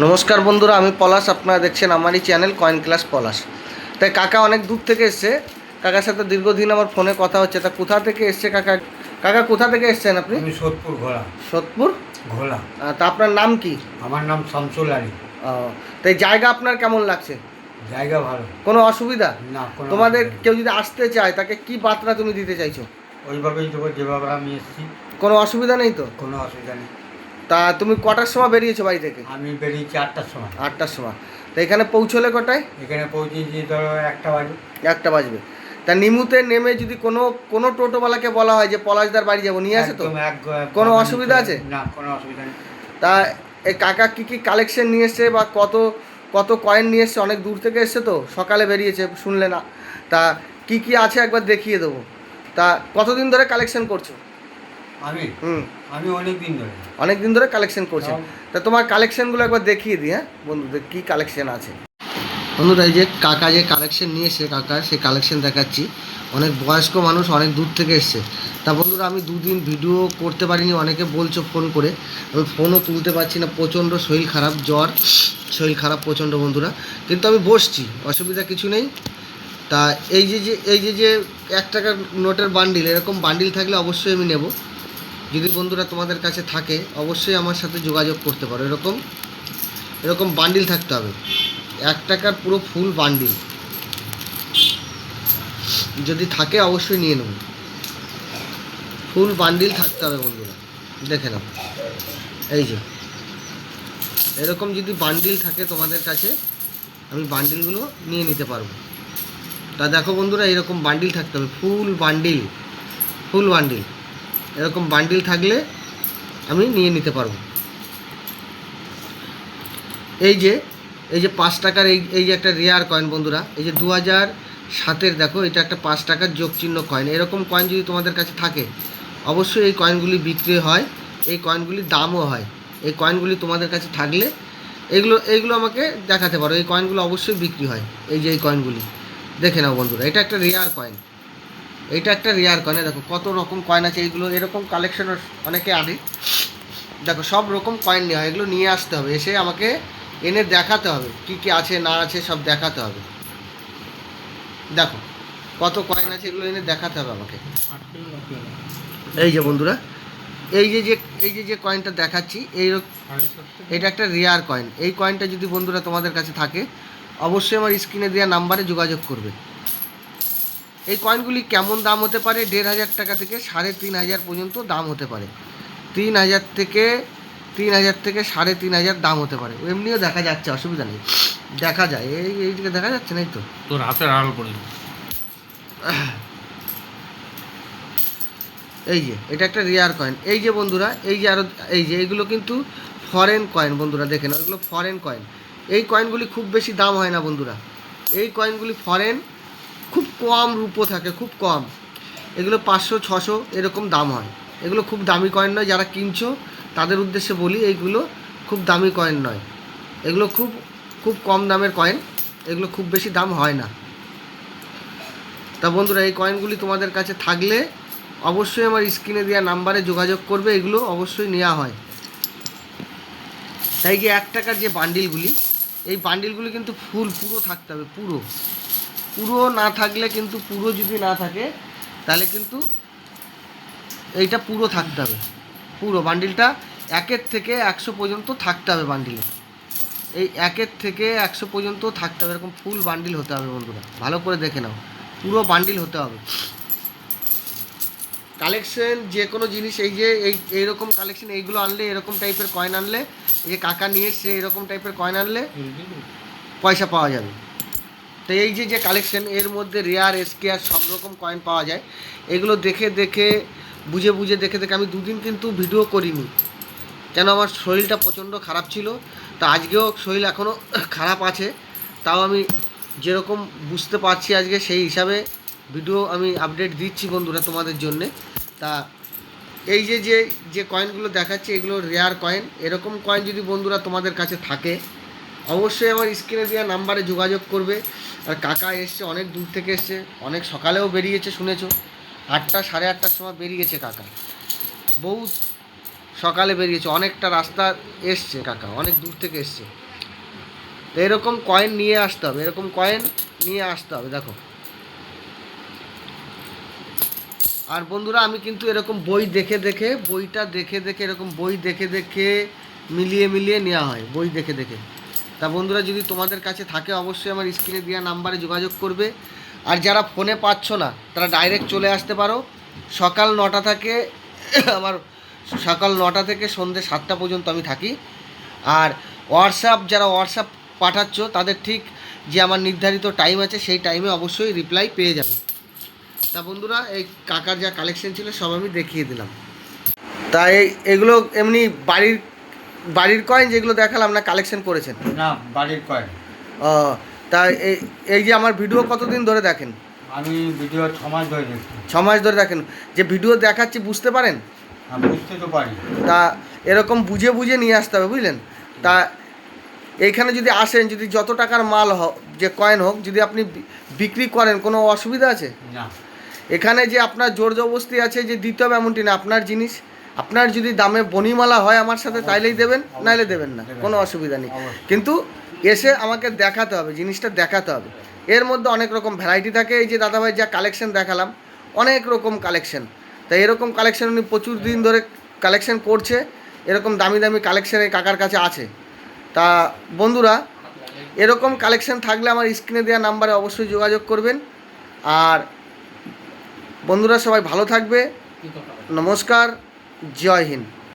নমস্কার বন্ধুরা, আমি পলাশ। আপনারা দেখছেন আমারই চ্যানেল কয়েন ক্লাস পলাশ। তাই কাকা অনেক দূর থেকে এসছে। কাকার সাথে দীর্ঘদিন আমার ফোনে কথা হচ্ছে। তা কোথা থেকে এসছে কাকা? কাকা কোথা থেকে এসছেন আপনি? আমি সোদপুর ঘোলা। সোদপুর ঘোলা। তা আপনার নাম কি? আমার নাম শামসুল আলী। ও, তাই জায়গা আপনার কেমন লাগছে? জায়গা ভালো, কোনো অসুবিধা? না কোনো তোমাদের অসুবিধা নেই। কেউ যদি আসতে চায় তাকে কি বার্তা তুমি দিতে চাইছো? ওইভাবেই দেবো যেভাবে আমি এসেছি, কোনো অসুবিধা নেই তো? কোনো অসুবিধা নেই। তা তুমি কটার সময় বেরিয়েছো বাড়ি থেকে? আমি বেরিয়েছি 8টার সময়। 8টার সময়। তা এখানে পৌঁছলে কটায়? এখানে পৌঁছেছি ধরো 1টা বাজে। 1টা বাজবে। তা নিমুতে নেমে যদি কোনো কোনো টোটোওয়ালাকে বলা হয় যে পলাশদার বাড়ি যাবো, নিয়ে আসে তো? কোনো অসুবিধা আছে? না কোনো অসুবিধা নেই। তা এই কাকা কী কী কালেকশন নিয়ে এসছে বা কত কত কয়েন নিয়ে এসছে? অনেক দূর থেকে এসছে তো, সকালে বেরিয়েছে শুনলে না। তা কি কি আছে একবার দেখিয়ে দেবো। তা কতদিন ধরে কালেকশন করছো? আমি হুম, আমি অনেক দিন ধরে। অনেক দিন ধরে কালেকশন করছেন। তা তোমার কালেকশনগুলো একবার দেখিয়ে দিই। হ্যাঁ বন্ধুদের, কী কালেকশন আছে। বন্ধুরা, এই যে কাকা যে কালেকশন নিয়ে এসছে, কাকা সেই কালেকশন দেখাচ্ছি। অনেক বয়স্ক মানুষ, অনেক দূর থেকে এসছে। তা বন্ধুরা, আমি দুদিন ভিডিও করতে পারিনি। অনেকে বলছো ফোন করে, আমি ফোনও তুলতে পারছি না। প্রচণ্ড শরীর খারাপ, জ্বর, শরীর খারাপ প্রচণ্ড বন্ধুরা। কিন্তু আমি বসছি, অসুবিধা কিছু নেই। তা এই যে 1 টাকার নোটের বান্ডিল, এরকম বান্ডিল থাকলে অবশ্যই আমি নেব। যদি বন্ধুরা তোমাদের কাছে থাকে অবশ্যই আমার সাথে যোগাযোগ করতে পারো। এরকম এরকম বান্ডিল থাকতে হবে, 1 টাকার পুরো ফুল বান্ডিল যদি থাকে অবশ্যই নিয়ে নেব। ফুল বান্ডিল থাকতে হবে বন্ধুরা, দেখে নাও। এই যে এরকম যদি বান্ডিল থাকে তোমাদের কাছে, আমি বান্ডিলগুলো নিয়ে নিতে পারবো। তা দেখো বন্ধুরা, এরকম বান্ডিল থাকতে হবে, ফুল বান্ডিল, ফুল বান্ডিল। এরকম বান্ডিল থাকলে আমি নিয়ে নিতে পারবো। এই যে 5 টাকার এই যে একটা রেয়ার কয়েন বন্ধুরা, এই যে 2007-এর, দেখো এটা একটা 5 টাকার যোগ চিহ্ন কয়েন। এরকম কয়েন যদি তোমাদের কাছে থাকে অবশ্যই এই কয়েনগুলি বিক্রি হয়, এই কয়েনগুলির দামও হয়। এই কয়েনগুলি তোমাদের কাছে থাকলে এইগুলো আমাকে দেখাতে পারো। এই কয়েনগুলো অবশ্যই বিক্রি হয়। এই যে এই কয়েনগুলি দেখে নাও বন্ধুরা, এটা একটা রেয়ার কয়েন। এটা একটা রেয়ার কয়েন। দেখো কত রকম কয়েন আছে। এইগুলো এরকম কালেকশনের অনেকে আনে। দেখো সব রকম কয়েন নেওয়া হয়, এগুলো নিয়ে আসতে হবে, এসে আমাকে এনে দেখাতে হবে কি কি আছে না আছে সব দেখাতে হবে। দেখো কত কয়েন আছে, এগুলো এনে দেখাতে হবে আমাকে। এই যে বন্ধুরা, এই যে কয়েনটা দেখাচ্ছি, এটা একটা রেয়ার কয়েন। এই কয়েনটা যদি বন্ধুরা তোমাদের কাছে থাকে অবশ্যই আমার স্ক্রিনে দেওয়া নাম্বারে যোগাযোগ করবে। এই কয়েনগুলি কেমন দাম হতে পারে? 1,500 টাকা থেকে 3,500 পর্যন্ত দাম হতে পারে। 3,000 থেকে 3,500 দাম হতে পারে। এমনিও দেখা যাচ্ছে, অসুবিধা নেই, দেখা যায়। এইদিকে দেখা যাচ্ছে না? এই তো তোর হাতের আড়াল পড়ে। এই যে এটা একটা রেয়ার কয়েন। এই যে বন্ধুরা, এই যে আরও এই যে এইগুলো কিন্তু ফরেন কয়েন বন্ধুরা, দেখে নাও এগুলো ফরেন কয়েন। এই কয়েনগুলি খুব বেশি দাম হয় না বন্ধুরা। এই কয়েনগুলি ফরেন, খুব কম রূপো থাকে, খুব কম। এগুলো 500-600 এরকম দাম হয়। এগুলো খুব দামি কয়েন নয়। যারা কিনছো তাদের উদ্দেশ্যে বলি, এইগুলো খুব দামি কয়েন নয়। এগুলো খুব খুব কম দামের কয়েন। এগুলো খুব বেশি দাম হয় না। তা বন্ধুরা, এই কয়েনগুলি তোমাদের কাছে থাকলে অবশ্যই আমার স্ক্রিনে দেওয়া নাম্বারে যোগাযোগ করবে। এগুলো অবশ্যই নেওয়া হয়। তাই যে 1 টাকার যে বান্ডিলগুলি, এই বান্ডিলগুলি কিন্তু ফুল পুরো থাকতে হবে। পুরো পুরো না থাকলে কিন্তু, পুরো যদি না থাকে তাহলে কিন্তু এইটা পুরো থাকতে হবে। পুরো বান্ডিলটা 1 থেকে 100 পর্যন্ত থাকতে হবে বান্ডিলে। এই 1 থেকে 100 পর্যন্ত থাকতে হবে। এরকম ফুল বান্ডিল হতে হবে বন্ধুরা, ভালো করে দেখে নাও, পুরো বান্ডিল হতে হবে। কালেকশন যে কোনো জিনিস, এইরকম কালেকশন, এইগুলো আনলে, এরকম টাইপের কয়েন আনলে, এই যে কাকা নিয়ে এসছে এরকম টাইপের কয়েন আনলে পয়সা পাওয়া যাবে। তো এই যে কালেকশন, এর মধ্যে রেয়ার, স্কেয়ার সব রকম কয়েন পাওয়া যায়। এগুলো দেখে দেখে, বুঝে বুঝে, দেখে দেখে আমি দুদিন কিন্তু ভিডিও করিনি, কেন আমার শরীরটা প্রচণ্ড খারাপ ছিল। তো আজকেও শরীর এখনও খারাপ আছে, তাও আমি যেরকম বুঝতে পারছি আজকে সেই হিসাবে ভিডিও আমি আপডেট দিচ্ছি বন্ধুরা তোমাদের জন্যে। তা এই যে কয়েনগুলো দেখাচ্ছি এগুলো রেয়ার কয়েন। এরকম কয়েন যদি বন্ধুরা তোমাদের কাছে থাকে অবশ্যই আমার স্ক্রিনে দেওয়া নাম্বারে যোগাযোগ করবে। আর কাকা এসছে, অনেক দূর থেকে এসছে, অনেক সকালেও বেরিয়েছে শুনেছো। 8টা, 8:30টার সময় বেরিয়েছে কাকা, বহুত সকালে বেরিয়েছে, অনেকটা রাস্তা এসছে কাকা, অনেক দূর থেকে এসছে। তো এরকম কয়েন নিয়ে আসতে হবে, এরকম কয়েন নিয়ে আসতে হবে। দেখো, আর বন্ধুরা আমি কিন্তু এরকম বই দেখে দেখে, বইটা দেখে দেখে, এরকম বই দেখে দেখে মিলিয়ে মিলিয়ে নেওয়া হয়, বই দেখে দেখে। তা বন্ধুরা যদি তোমাদের কাছে থাকে অবশ্যই আমার স্ক্রিনে দেওয়া নাম্বারে যোগাযোগ করবে। আর যারা ফোনে পাচ্ছ না তারা ডাইরেক্ট চলে আসতে পারো। সকাল 9টা থেকে আমার সকাল 9টা থেকে সন্ধ্যে 7টা পর্যন্ত আমি থাকি। আর যারা হোয়াটসঅ্যাপ পাঠাচ্ছ তাদের ঠিক যে আমার নির্ধারিত টাইম আছে সেই টাইমে অবশ্যই রিপ্লাই পেয়ে যাবে। তা বন্ধুরা এই কাকার যা কালেকশন ছিল সব আমি দেখিয়ে দিলাম। তা এগুলো এমনি বাড়ির কয়েন যেগুলো দেখালাম না, কালেকশন করেছেন? না, বাড়ির কয়েন। ও, তা এই যে আমার ভিডিও কতদিন ধরে দেখেন? আমি ভিডিও 6 মাস ধরে দেখছি। 6 মাস ধরে দেখেন। যে ভিডিও দেখাচ্ছি বুঝতে পারেন? আমি বুঝতে তো পারি। তা এরকম বুঝে বুঝে নিয়ে আসতে হবে, বুঝলেন? তা এইখানে যদি আসেন, যদি যত টাকার মাল হোক, যে কয়েন হোক, যদি আপনি বিক্রি করেন কোনো অসুবিধা আছে? না। এখানে যে আপনার জোর জবরদস্তি আছে যে দিতে হবে এমনটি না। আপনার জিনিস, আপনার যদি দামে বনিমালা হয় আমার সাথে তাইলেই দেবেন, নাইলে দেবেন না, কোনো অসুবিধা নেই। কিন্তু এসে আমাকে দেখাতে হবে, জিনিসটা দেখাতে হবে। এর মধ্যে অনেক রকম ভ্যারাইটি থাকে। এই যে দাদাভাই যা কালেকশন দেখালাম, অনেক রকম কালেকশন। তাই এরকম কালেকশন উনি প্রচুর দিন ধরে কালেকশন করছে। এরকম দামি দামি কালেকশন এই কাকার কাছে আছে। তা বন্ধুরা এরকম কালেকশন থাকলে আমার স্ক্রিনে দেওয়া নাম্বারে অবশ্যই যোগাযোগ করবেন। আর বন্ধুরা সবাই ভালো থাকবে। নমস্কার, জয় হিন্দ।